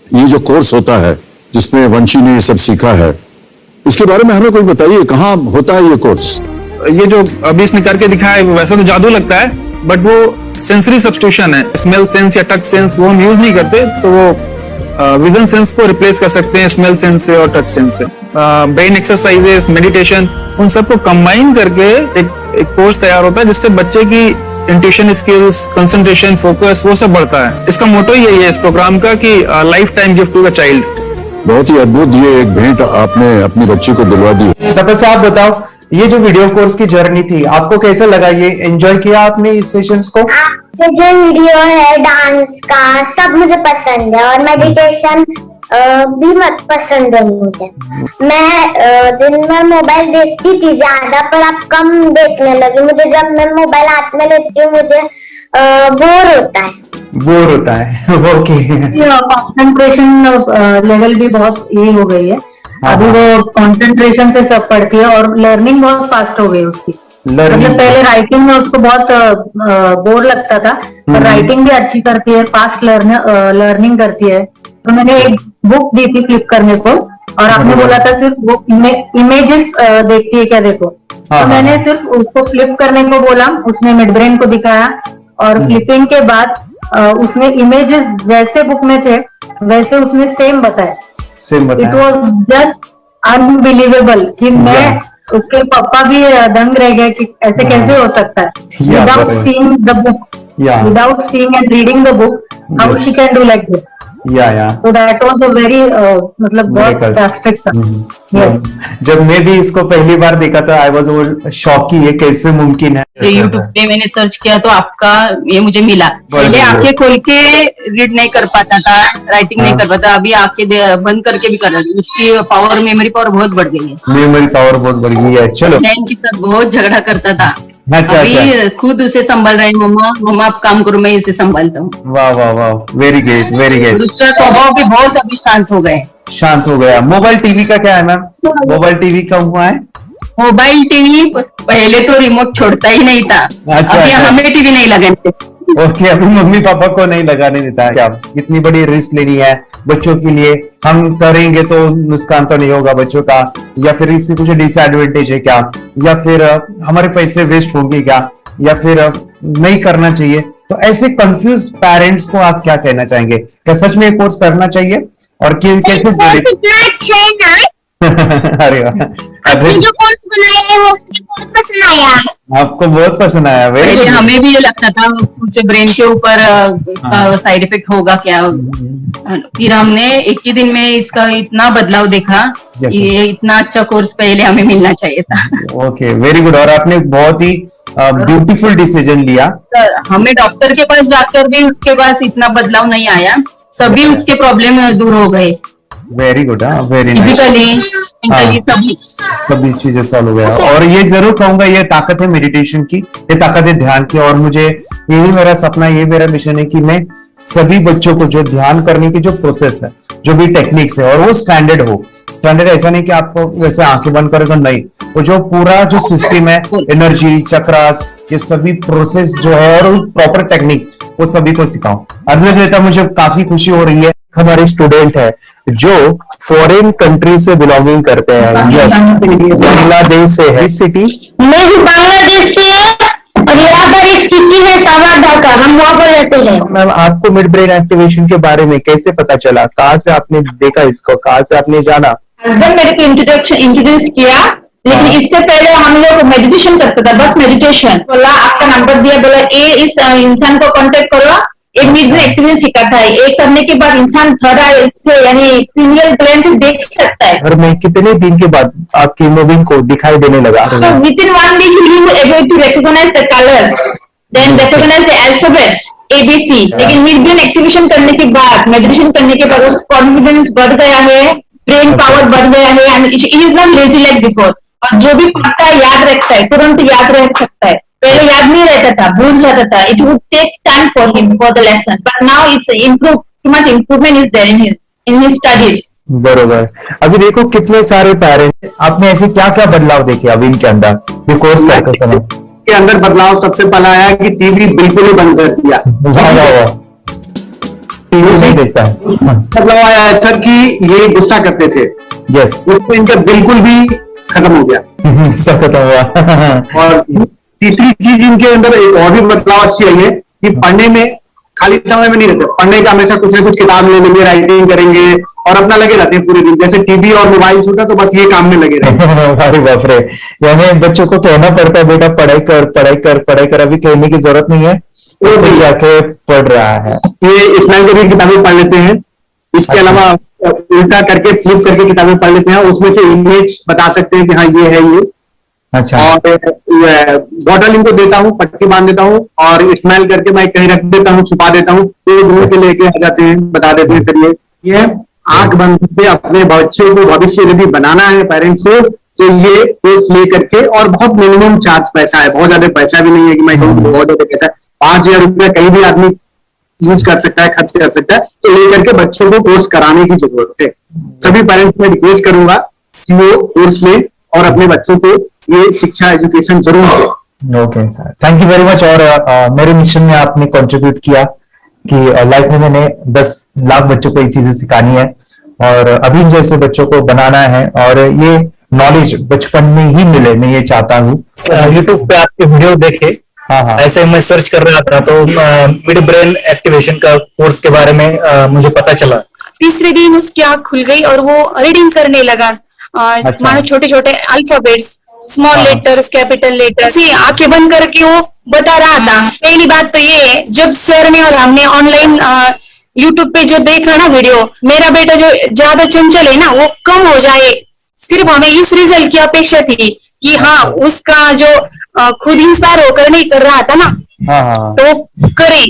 ये जो कोर्स होता है जिसमें वंशी ने ये सब सीखा है, इसके बारे में हमें कुछ बताइए। कहाँ होता है ये कोर्स? ये जो अभी इसने करके दिखाया है वैसा तो जादू लगता है, बट वो सेंसरी सब्स्टिट्यूशन है। स्मेल सेंस या टच सेंस वो हम यूज नहीं करते, तो वो विजन सेंस को रिप्लेस कर सकते हैं स्मेल सेंस से और टच सेंस से। ब्रेन एक्सरसाइजेस, मेडिटेशन, उन सबको कंबाइन करके एक कोर्स तैयार होता है जिससे बच्चे की इंट्यूशन स्किल्स, कंसंट्रेशन, फोकस वो सब बढ़ता है। इसका मोटो ही यही है इस प्रोग्राम का कि lifetime gift to the child. बहुत ही अद्भुत ये एक भेंट आपने अपनी बच्ची को दिलवा दी। तपस्या, आप बताओ, ये जो वीडियो कोर्स की जर्नी थी, आपको कैसा लगा? ये एंजॉय किया आपने इस सेशंस को? आपके जो वीडियो है डांस का, सब मुझे पसंद है और मेडिटेशन भी मत पसंद है मुझे। मैं दिन में मोबाइल देखती थी ज्यादा, पर अब कम देखने लगी। मुझे जब मैं मोबाइल हाथ में लेती हूँ मुझे बोर होता है। ओके। कंसंट्रेशन लेवल भी बहुत ये हो गई है। अभी वो कंसंट्रेशन से सब पढ़ती है और लर्निंग बहुत फास्ट हो गई उसकी। मतलब पहले राइटिंग में उसको बहुत बोर लगता था, पर राइटिंग भी अच्छी करती है, फास्ट लर्निंग करती है। तो मैंने एक बुक दी थी फ्लिप करने को, और आपने बोला था सिर्फ वो इमेजेस देखती है क्या, देखो। तो मैंने सिर्फ उसको फ्लिप करने को बोला, उसने मिड ब्रेन को दिखाया, और फ्लिपिंग के बाद उसने इमेजेस जैसे बुक में थे वैसे उसने सेम बताया। इट वॉज जस्ट अनबिलीवेबल कि मैं, उसके पापा भी दंग रह गए कि ऐसे कैसे हो सकता है, without seeing the book, without seeing and reading the book, how she can do like this. तो दैट वाज अ वेरी मतलब बहुत ड्रास्टिक था। जब मैं भी इसको पहली बार देखा था, आई वाज शॉक कि ये कैसे मुमकिन है। यूट्यूब पे मैंने सर्च किया तो आपका ये मुझे मिला। पहले आंखें खोल के रीड नहीं कर पाता था, राइटिंग नहीं कर पाता, अभी आंखें बंद करके भी कर रहा है। उसकी पावर, मेमोरी पावर बहुत बढ़ गई है। मेमोरी पावर बहुत बढ़ गई है। चलो, बहन के साथ बहुत झगड़ा करता था, अच्छा, अभी खुद उसे संभाल रहे हैं। मम्मा आप काम करो, मैं इसे संभालता हूँ। वाह वाह वाह, वेरी ग्रेट वेरी ग्रेट। उसका स्वभाव भी बहुत अभी शांत हो गए। शांत हो गया। मोबाइल टीवी का क्या है मैम? मोबाइल टीवी का हुआ है? मोबाइल टीवी पहले तो रिमोट छोड़ता ही नहीं था। अच्छा, अभी हमें टीवी नहीं लगाने। ओके, अभी मम्मी पापा को नहीं लगाने देता है। क्या इतनी बड़ी रिस्क लेनी है बच्चों के लिए? हम करेंगे तो नुकसान तो नहीं होगा बच्चों का, या फिर इसकी कुछ डिसएडवांटेज है क्या, या फिर हमारे पैसे वेस्ट होंगे क्या, या फिर नहीं करना चाहिए? तो ऐसे कंफ्यूज पेरेंट्स को आप क्या कहना चाहेंगे? क्या सच में ये कोर्स करना चाहिए और कैसे? अरे जो कोर्स बनाया वो बहुत पसंद आया। आपको बहुत पसंद आया? पहले हमें भी ये लगता था कुछ ब्रेन के ऊपर इसका साइड इफेक्ट होगा क्या, फिर हमने एक ही दिन में इसका इतना बदलाव देखा कि ये इतना अच्छा कोर्स पहले हमें मिलना चाहिए था। Okay, very good. और आपने बहुत ही ब्यूटीफुल डिसीजन लिया। हमें डॉक्टर के पास जाकर भी उसके पास इतना बदलाव नहीं आया, सभी उसके प्रॉब्लम दूर हो गए। वेरी गुड, वेरी फिजिकली, सभी चीजें सॉल्व हो गया। और ये जरूर कहूंगा, ये ताकत है मेडिटेशन की, ये ताकत है ध्यान की। और मुझे यही मेरा सपना, ये मेरा मिशन है कि मैं सभी बच्चों को जो ध्यान करने की जो प्रोसेस है, जो भी टेक्निक्स है, और वो स्टैंडर्ड हो। स्टैंडर्ड ऐसा नहीं कि आपको वैसे आंखें बंद करें तो नहीं, वो जो पूरा जो सिस्टम है, एनर्जी चक्रास, ये सभी प्रोसेस जो है और प्रॉपर टेक्निक्स, वो सभी को सिखाऊं। अद्वैत, मुझे काफी खुशी हो रही है। हमारे स्टूडेंट है जो फॉरेन कंट्री से बिलोंगिंग करते हैं। यस, बांग्लादेश से है। सिटी मैं भी बांग्लादेश से, और यहाँ पर एक सिटी है सावार ढाका, हम वहाँ पर रहते हैं। मैम, आपको मिड ब्रेन एक्टिवेशन के बारे में कैसे पता चला? कहाँ से आपने देखा इसको, कहाँ से आपने जाना? हस्बैंड मेरे को इंट्रोड्यूस किया, लेकिन इससे पहले हम लोग मेडिटेशन करते थे, बस मेडिटेशन। बोला आपका नंबर दिया, बोला ये इस इंसान को कांटेक्ट करो, एक मिड ब्रेन एक्टिवेशन सिखाता है। एक करने के बाद इंसान थर्ड आई से यानी पिनियल ग्लैंड से देख सकता है। और मैं कितने दिन के बाद आपकी मूविंग को दिखाई देने लगा? With in 1 week you able to recognise the colours, then recognise the alphabets ABC। लेकिन मिड ब्रेन एक्टिवेशन करने के बाद, मेडिटेशन करने के बाद उसका कॉन्फिडेंस बढ़ गया है, ब्रेन पावर बढ़ गया है, and it is not lazy like before. और जो भी पढ़ता है याद रखता है, तुरंत याद रख सकता है। पहले याद नहीं रहता था, भूल जाता था। It would take time for him for the lesson, but now it's improve, too much improvement is there in his studies. बरोबर। अभी देखो कितने सारे पेरेंट्स, आपने ऐसे क्या क्या बदलाव देखे अभी इनके अंदर ये कोर्स करते समय? के अंदर बदलाव सबसे पहला आया कि टीवी बिल्कुल ही बंद कर दिया। टीवी नहीं देखता है। बदलाव आया सर कि ये गुस्सा करते थे। यस, उसको इनका बिल्कुल भी खत्म हो गया। सब खत्म हुआ। और तीसरी चीज इनके अंदर एक और भी बदलाव अच्छी आई है कि पढ़ने में खाली समय में नहीं रहते, पढ़ने का हमेशा कुछ ना कुछ किताब ले लेंगे, राइटिंग करेंगे और अपना लगे रहते हैं पूरे दिन। जैसे टीवी और मोबाइल छूटा तो बस ये काम में लगे रहते हैं। अरे बाप रे, यानी बच्चों को कहना पड़ता है बेटा पढ़ाई कर पढ़ाई कर पढ़ाई कर, अभी कहने की जरूरत नहीं है, वो भी जाके पढ़ रहा है। ये इस्माइल करके किताबें पढ़ लेते हैं, इसके अलावा उल्टा करके फ्लिप करके किताबें पढ़ लेते हैं, उसमें से इमेज बता सकते हैं कि हाँ ये है ये। अच्छा। और बॉटल इनको देता हूँ, पट्टी बांध देता हूँ और स्मेल करके मैं कहीं रख देता हूँ, छुपा देता हूँ, तो दूर से लेके आ जाते हैं, बता देते हैं सर ये आंख बंद करके अपने बच्चों को भविष्य यदि बनाना है पेरेंट्स को, तो ये कोर्स ले करके, और बहुत मिनिमम चार्ज पैसा है, बहुत ज्यादा पैसा भी नहीं है कि मैं कहूँ बहुत ज्यादा पैसा है। 5,000 रुपया कहीं भी आदमी यूज कर सकता है, खर्च कर सकता है, तो लेकर के बच्चों को कोर्स कराने की जरूरत है। सभी पेरेंट्स में रिक्वेस्ट करूंगा कि वो कोर्स ले और अपने बच्चों को ये शिक्षा एजुकेशन जरूर दे। Okay sir, thank you very much. और मेरे मिशन में आपने कंट्रीब्यूट किया कि लाइफ में मैंने 10 लाख बच्चों को ये चीजें सिखानी है और अभी जैसे बच्चों को बनाना है और ये नॉलेज बचपन में ही मिले, मैं ये चाहता हूँ। यूट्यूब पे आपके वीडियो देखे, हाँ, ऐसे मैं सर्च कर रहा था तो मिड ब्रेन एक्टिवेशन का कोर्स के बारे में मुझे पता चला। तीसरे दिन उसकी आंख खुल गई और वो रीडिंग करने लगा। मानो छोटे छोटे alphabets, small letters, capital letters, आंखें बंद करके वो बता रहा था। पहली बात तो ये, जब सर ने और हमने ऑनलाइन यूट्यूब पे जो देखा ना वीडियो, मेरा बेटा जो ज्यादा चंचल है ना वो कम हो जाए, सिर्फ हमें इस रिजल्ट की अपेक्षा थी कि हाँ उसका जो खुद इंस्पायर होकर नहीं कर रहा था ना, तो करे।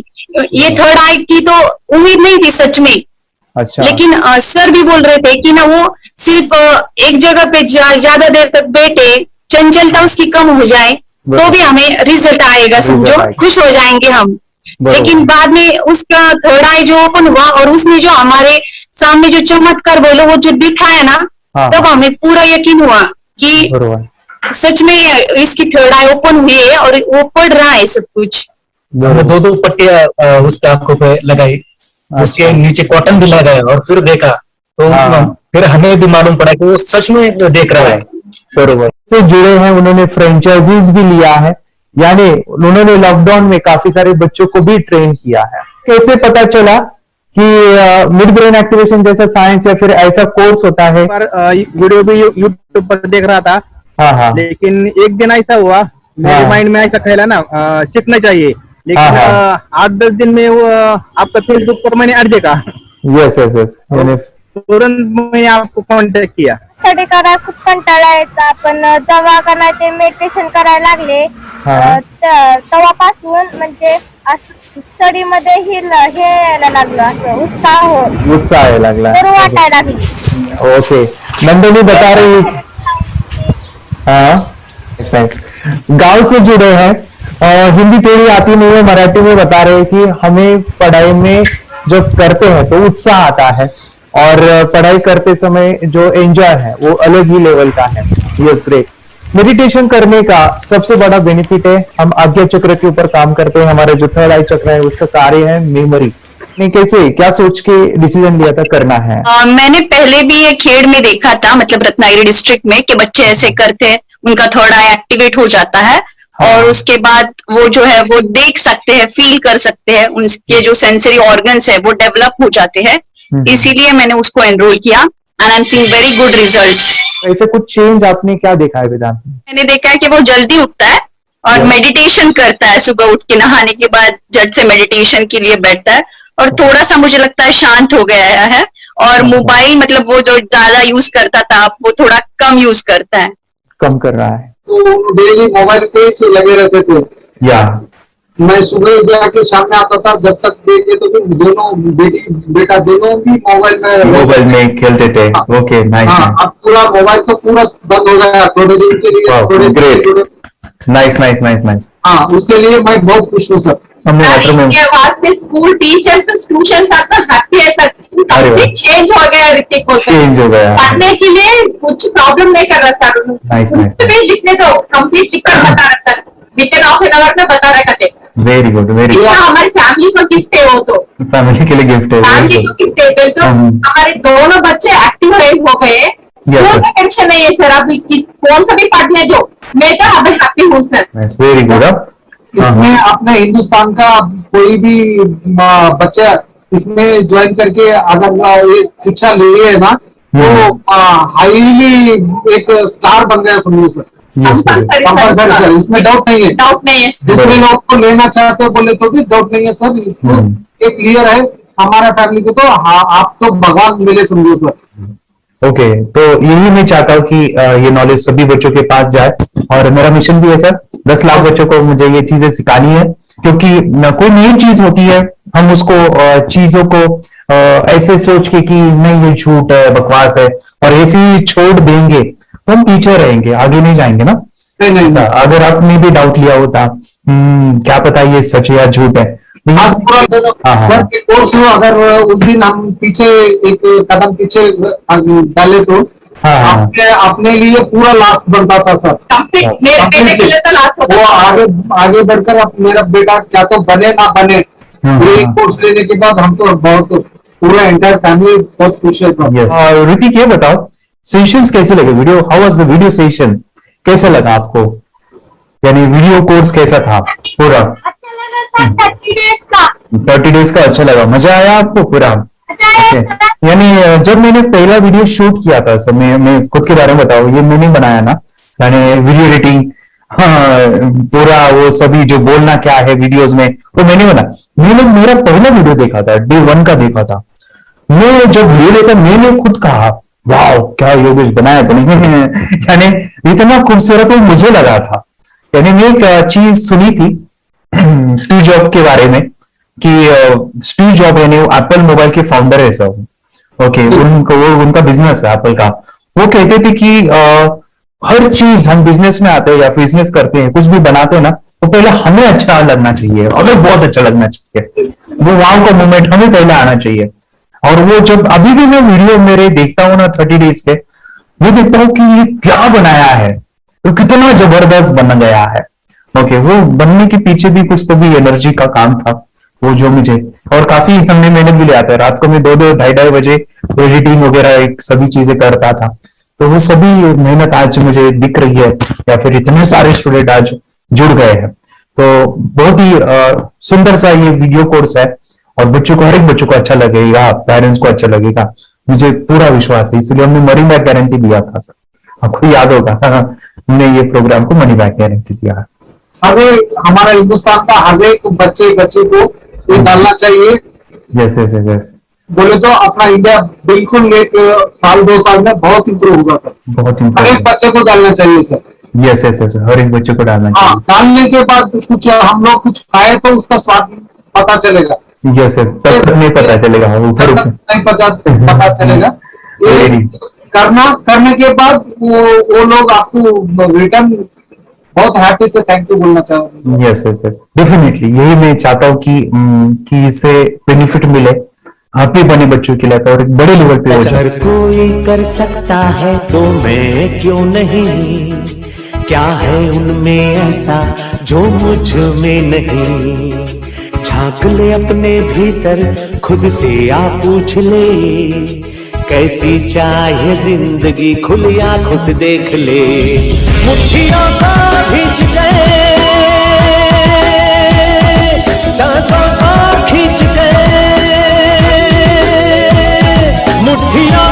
ये थर्ड आई की तो उम्मीद नहीं थी सच में। अच्छा। लेकिन सर भी बोल रहे थे कि ना वो सिर्फ एक जगह पे ज्यादा देर तक बैठे, चंचलता उसकी कम हो जाए तो भी हमें रिजल्ट आएगा, समझो, खुश हो जाएंगे हम। लेकिन बाद में उसका थर्ड आई जो ओपन हुआ और उसने जो हमारे सामने जो चमत्कार बोलो वो जो दिखाया ना, तब हमें पूरा यकीन हुआ कि सच में इसकी थर्ड आई ओपन हुई है और वो पढ़ रहा है सब कुछ। दो पट्टियां उसके आंखों पे लगाई, उसके नीचे कॉटन भी लगाया और फिर देखा तो फिर हमें भी मालूम पड़ा कि वो सच में देख रहा है। बरोबर से जुड़े हैं, उन्होंने फ्रेंचाइजीज भी लिया है, यानी उन्होंने लॉकडाउन में काफी सारे बच्चों को भी ट्रेन किया है। कैसे पता चला कि मिड ब्रेन एक्टिवेशन जैसा साइंस या फिर ऐसा कोर्स होता है? वीडियो भी यूट्यूब पर देख रहा था। हाँ। लेकिन एक दिन ऐसा हुआ, मेरे माइंड में ऐसा ख्याल ना सीखना चाहिए, लेकिन 8-10 दिन में वो आपका फेसबुक पर मैंने ऐड देखा। यस तुरंत मैंने आपको कॉन्टॅक्ट किया। स्टडी करायला खूप कंटाळा यायचा, पण जेव्हा का नाही ते मेडिटेशन करायला लागले तेव्हापासून म्हणजे स्टडी मध्ये हे यायला लागलं, असं उत्साह यायला लागला, बरं वाटायला लागली। ओके, नंदिनी बता रही, हाँ गांव से जुड़े हैं, हिंदी थोड़ी आती नहीं है, मराठी में बता रहे हैं कि हमें पढ़ाई में जब करते हैं तो उत्साह आता है और पढ़ाई करते समय जो एंजॉय है वो अलग ही लेवल का है। Yes, great. मेडिटेशन करने का सबसे बड़ा बेनिफिट है, हम आज्ञा चक्र के ऊपर काम करते हैं, हमारा जो थर्ड आई चक्र है उसका कार्य है मेमोरी। ने कैसे क्या सोच के डिसीजन लिया था करना है? मैंने पहले भी ये खेड़ में देखा था, मतलब रत्नागिरी डिस्ट्रिक्ट में, कि बच्चे ऐसे करते हैं, उनका थर्ड आई एक्टिवेट हो जाता है और उसके बाद वो जो है वो देख सकते हैं, फील कर सकते हैं, उनके जो सेंसरी ऑर्गन्स है वो डेवलप हो जाते हैं। इसीलिए मैंने उसको एनरोल किया and I am seeing very good results. ऐसे कुछ चेंज आपने क्या देखा है वेदांत में? मैंने देखा है कि वो जल्दी उठता है और मेडिटेशन करता है, सुबह उठ के नहाने के बाद झट से मेडिटेशन के लिए बैठता है और थोड़ा सा मुझे लगता है शांत हो गया है और मोबाइल मतलब वो जो ज्यादा यूज करता था वो थोड़ा कम यूज करता है, कम कर रहा है। तो डेली मोबाइल पे से लगे रहते थे, या मैं सुबह जाके शाम में आता था, जब तक देखे तो फिर दोनों बेटा दोनों भी मोबाइल में खेलते थे। Okay, nice. अब पूरा मोबाइल तो पूरा बंद हो गया थोड़े दिन के लिए। Nice nice nice nice. हाँ, उसके लिए मैं बहुत खुश हूँ सर। इनके वास्ते स्कूल टीचर्स ट्यूशन सबका हैप्पी है सर, कंप्लीट चेंज हो गया ऋतिक को, चेंज हो गया, पढ़ने के लिए कुछ प्रॉब्लम नहीं कर रहा सर। Nice nice. लिखने दो, कंप्लीट लिखकर बता रहा sir, within half an hour में बता रहा कहते। Very good, very good. हमारी फैमिली को गिफ्ट है, वो तो फैमिली के लिए गिफ्ट है, फैमिली को गिफ्ट है। तो हमारे दोनों बच्चे एक्टिव हो गए, स्कूल का टेंशन नहीं है सर, अभी कौन सा भी पढ़ने दो, मैं तो अभी हैप्पी हूँ सर। Very good. इसमें अपने हिंदुस्तान का कोई भी बच्चा इसमें ज्वाइन करके अगर ये शिक्षा ले है ना तो हाईली एक स्टार बन गया समझो सर। कंपल्सरी सर, इसमें डाउट नहीं है, डाउट नहीं है। दूसरे लोग को लेना चाहते बोले तो भी डाउट नहीं है सर, इसको एक क्लियर है हमारा फैमिली को, तो आप तो भगवान मिले समझो सर। ओके, तो यही मैं चाहता हूँ कि ये नॉलेज सभी बच्चों के पास जाए और मेरा मिशन भी है सर, 10 लाख बच्चों को मुझे ये चीजें सिखानी है, क्योंकि कोई नई चीज होती है हम उसको चीजों को ऐसे सोच के कि नहीं ये झूठ है, बकवास है और ऐसे ही छोड़ देंगे तो हम पीछे रहेंगे, आगे नहीं जाएंगे ना। नहीं, अगर आपने भी डाउट लिया होता क्या पता ये सच है या झूठ है। सर कोर्स हो, अगर उस दिन हम पीछे एक कदम पीछे डाले तो अपने अपने लिए पूरा लास्ट बनता था सर। मेरे बेटे के लिए तो लास्ट होता वो आगे आगे बढ़कर अब मेरा बेटा क्या तो बने ना बने, पूरे कोर्स लेने के बाद हम तो बहुत पूरा एंटायर फैमिली बहुत खुश है सर। ऋतिक ये बताओ सेशंस कैसे लगे, video how was the video session, कैसा लगा आपको, यानी वीडियो कोर्स कैसा था पूरा? अच्छा लगा सर, 30 डेज का। 30 डेज का अच्छा लगा, मजा आया आपको पूरा? यानी जब मैंने पहला वीडियो शूट किया था सर, मैं खुद के बारे में बताऊं, ये मैंने बनाया ना, यानी वीडियो एडिटिंग, हाँ पूरा वो सभी जो बोलना क्या है वीडियोस में वो मैंने बना। मैंने मेरा पहला वीडियो देखा था, डे 1 का देखा था। मैं जब वीडियो देखा मैंने खुद कहा वाह क्या योगेश बनाया तो नहीं यानी इतना खूबसूरत वो मुझे लगा था। यानी मैं एक चीज सुनी थी स्टीव जॉब के बारे में कि स्टीव जॉब यानी एप्पल मोबाइल के फाउंडर है सब, ओके, उनका बिजनेस है एप्पल का। वो कहते थे कि हर चीज हम बिजनेस में आते हैं या बिजनेस करते हैं, कुछ भी बनाते हैं ना, तो पहले हमें अच्छा लगना चाहिए, हमें बहुत अच्छा लगना चाहिए, वो वाव का मोमेंट हमें पहले आना चाहिए। और वो जब अभी भी मैं वीडियो मेरे देखता हूँ ना 30 डेज के, वो देखता हूँ कि ये क्या बनाया है, तो कितना जबरदस्त बन गया है। ओके, वो बनने के पीछे भी कुछ तो भी एनर्जी का काम था वो, जो मुझे और काफी हमने मेहनत भी लिया था। रात को मैं 2-2 ढाई बजे एडिटिंग वगैरह सभी चीजें करता था, तो वो सभी मेहनत आज मुझे दिख रही है, या फिर इतने सारे स्टूडेंट आज जुड़ गए हैं। तो बहुत ही सुंदर सा ये वीडियो कोर्स है और बच्चों को, हर एक बच्चों को अच्छा लगेगा, पेरेंट्स को अच्छा लगेगा, मुझे पूरा विश्वास है। इसलिए हमने मनी बैक गारंटी दिया था सर, आपको याद होगा हमने ये प्रोग्राम को मनी बैक गारंटी दिया। हमें हमारा हिंदुस्तान का हर एक बच्चे को ये डालना चाहिए। यस यस यस, बोले तो अपना इंडिया बिल्कुल एक साल 2 साल में बहुत इम्प्रूव होगा सर, बहुत हर एक बच्चे को डालना चाहिए सर। यस यस यस, हर एक बच्चे को डालना चाहिए। डालने के बाद कुछ हम लोग कुछ खाए तो उसका स्वाद पता चलेगा। यस यस, तब नहीं पता चलेगा, ऊपर नहीं पता चलेगा। ये करने के बाद वो लोग आपको रिटर्न बहुत हैप्पी से थैंक यू बोलना चाहूंगा। यस यस यस, डेफिनेटली यही मैं चाहता हूँ कि इससे बेनिफिट मिले हैप्पी बने बच्चों के लिए और एक बड़े लेवल पे हो जाए। अगर कोई कर सकता है तो मैं क्यों नहीं, क्या है उनमें ऐसा जो मुझ में नहीं, झांक ले अपने भीतर खुद से आ पूछ ले, कैसी चाहे जिंदगी खुली आंखों से देख ले, मुट्ठियों को खींच गए, सांसों को खींच गए, मुट्ठियों